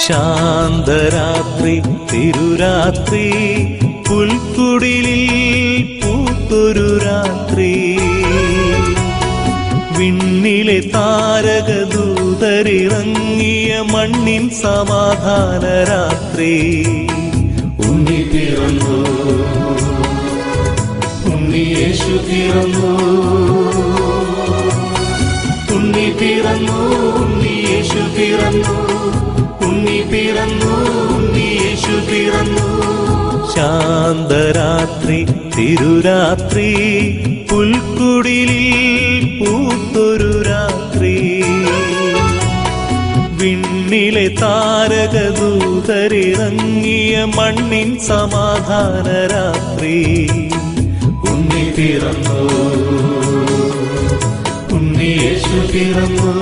ശാന്തരാത്രി തിരുരാത്രി പുൽക്കുടിലിൽ പൂത്തൊരു രാത്രി വിണ്ണിലെ താരകദൂതരിറങ്ങിയ മണ്ണിൻ സമാധാന രാത്രി ഉണ്ണി പിറന്നു ഉണ്ണി യേശു പിറന്നു ഉണ്ണി പിറന്നു ഉണ്ണി യേശു പിറന്നു ഉണ്ണി പിറന്നു ഉണ്ണി യേശു പിറന്നു ശാന്തരാത്രി തിരുരാത്രി പുൽക്കുടിലിൽ പൂത്തൊരു രാത്രി വിണ്ണിലെ താരകദൂതരിറങ്ങിയ മണ്ണിൻ സമാധാന രാത്രി ഉണ്ണി പിറന്നു ഉണ്ണി യേശു പിറന്നു